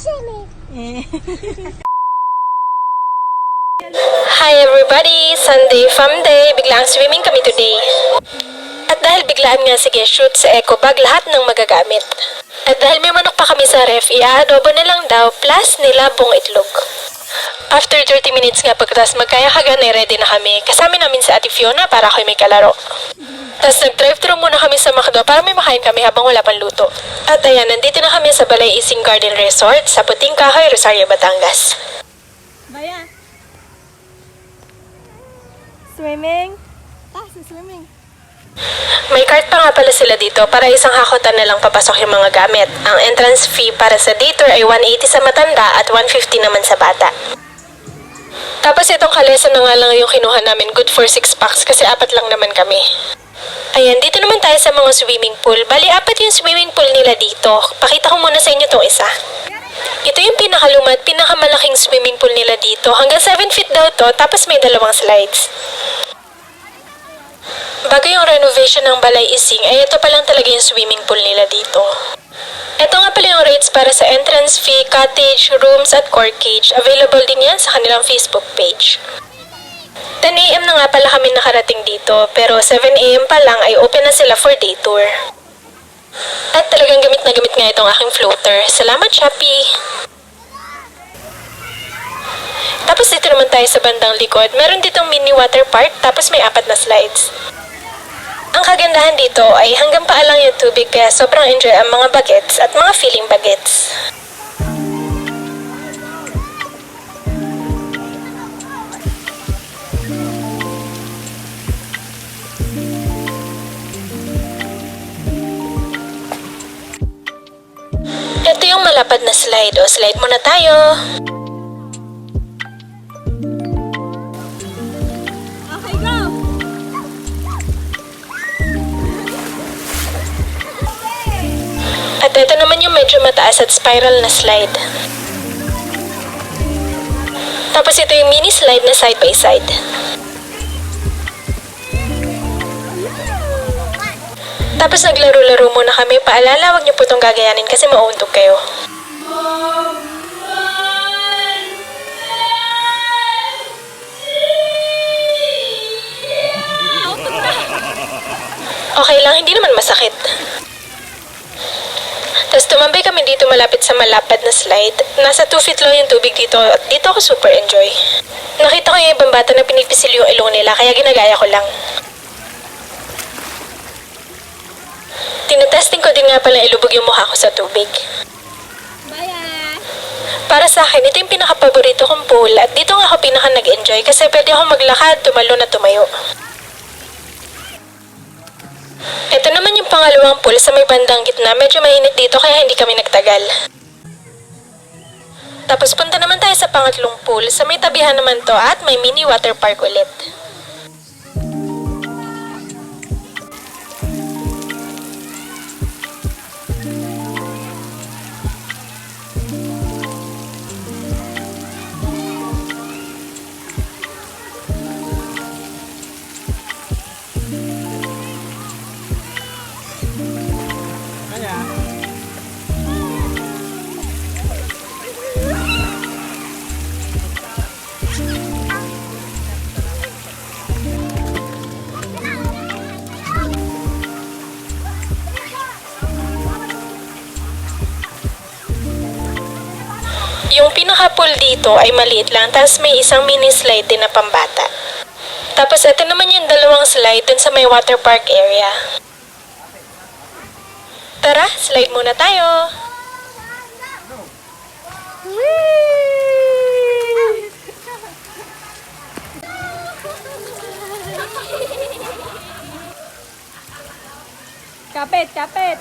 Hi everybody! Sunday fun day! Biglang swimming kami today. At dahil biglaan nga sige shoot sa eco bag lahat ng magagamit. At dahil may manok pa kami sa ref, i-adobo na lang daw plus nilabong itlog. After 30 minutes nga pagkatapos magkaya-kagan ay ready na kami. Kasama namin sa Ate Fiona para ako'y may kalaro. Tapos nag-drive-thru muna kami sa McDo para may makain kami habang wala pang luto. At ayan, nandito na kami sa Balay Ising Garden Resort sa Puting Kahoy, Rosario, Batangas. Baya. Swimming? Swimming. May cart pa nga pala sila dito para isang hakotan na lang papasok yung mga gamit. Ang entrance fee para sa day tour ay 180 sa matanda at 150 naman sa bata. Tapos itong kalesa na nga lang yung kinuha namin, good for 6 packs kasi 4 lang naman kami. Ayan, dito naman tayo sa mga swimming pool. Bali, 4 yung swimming pool nila dito. Pakita ko muna sa inyo itong isa. Ito yung pinakaluma at pinakamalaking swimming pool nila dito. Hanggang 7 feet daw to, tapos may 2 slides. Bago yung renovation ng Balay Ising, ay ito pa lang talaga yung swimming pool nila dito. Ito nga pala yung rates para sa entrance fee, cottage, rooms at corkage. Available din yan sa kanilang Facebook page. 10 AM na nga pala kami nakarating dito, pero 7 AM pa lang ay open na sila for day tour. At talagang gamit na gamit nga itong aking floater. Salamat, Shopee! Tapos dito naman tayo sa bandang likod. Meron ditong mini water park, tapos may 4 na slides. Ang kagandahan dito ay hanggang paa lang yung tubig kaya sobrang enjoy ang mga bagets at mga feeling bagets. Ito yung malapad na slide. O, slide muna tayo. Okay, go! At ito naman yung medyo mataas at spiral na slide. Tapos ito yung mini slide na side by side. Tapos naglaro-laro muna kami. Paalala, wag niyo po itong gagayanin kasi mauuntog kayo. Okay lang, hindi naman masakit. Tapos tumambay kami dito malapit sa malapad na slide. Nasa 2 feet lang yung tubig dito at dito ako super enjoy. Nakita ko yung ibang bata na pinipisil yung ilong nila kaya ginagaya ko lang. Tinetesting ko din nga pala ilubog yung mukha ko sa tubig. Baya. Para sa akin, ito yung pinaka-paborito kong pool at dito nga ako pinaka nag-enjoy kasi pwede akong maglakad, tumalo na tumayo. Ito naman yung pangalawang pool sa may bandang gitna. Medyo mainit dito kaya hindi kami nagtagal. Tapos punta naman tayo sa pangatlong pool. Sa may tabihan naman to at may mini water park ulit. Yung pinaka-pool dito ay maliit lang, tapos may isang mini slide din na pambata. Tapos ito naman yung 2 slide dun sa may water park area. Tara, slide muna tayo! Kapit, kapit.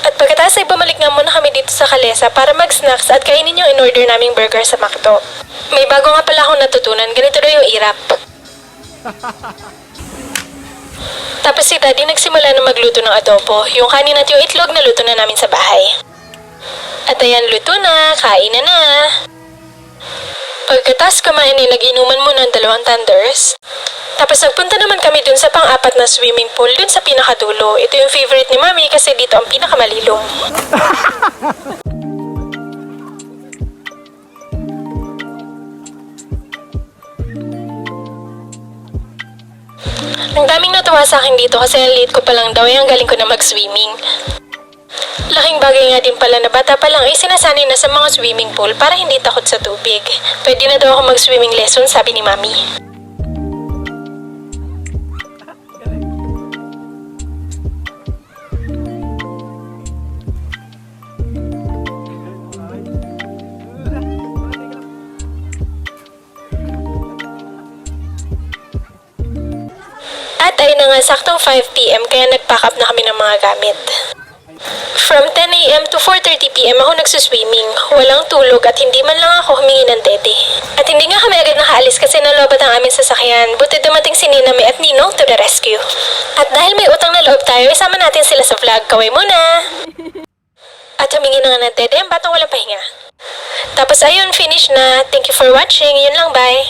At pagkatapos ay bumalik nga muna kami dito sa Kalesa para mag-snacks at kainin yung in-order naming burger sa McDo. May bago nga pala akong natutunan, ganito daw yung irap. Tapos si Daddy nagsimula na magluto ng adobo. Yung kanin at yung itlog na luto na namin sa bahay. At ayan, luto na, kain na na. Pagkatas kumain ay nag-inuman muna ng 2 thunders. Tapos nagpunta naman kami dun sa pang-4 na swimming pool dun sa pinakadulo. Ito yung favorite ni Mami kasi dito ang pinakamalilong. Ang daming natuwa sa akin dito kasi ang late ko pa lang daw ay ang galing ko na mag-swimming. Laking bagay nga din pala na bata pa lang ay sinasanay na sa mga swimming pool para hindi takot sa tubig. Pwede na daw ako mag-swimming lesson, sabi ni Mami. At ay na nga saktong 5 p.m. kaya nag-pack up na kami ng mga gamit. From 10 a.m. to 4:30 p.m. ako nagsuswimming. Walang tulog at hindi man lang ako humingi ng tete. At hindi nga kami agad nakaalis kasi nalobat ang aming sasakyan. Buti dumating si Ninami at Ninong to the rescue. At dahil may utang na loob tayo, isama natin sila sa vlog. Kaway muna! At humingi na nga ng tete ang batang walang pahinga. Tapos ayun, finish na. Thank you for watching. Yun lang, bye!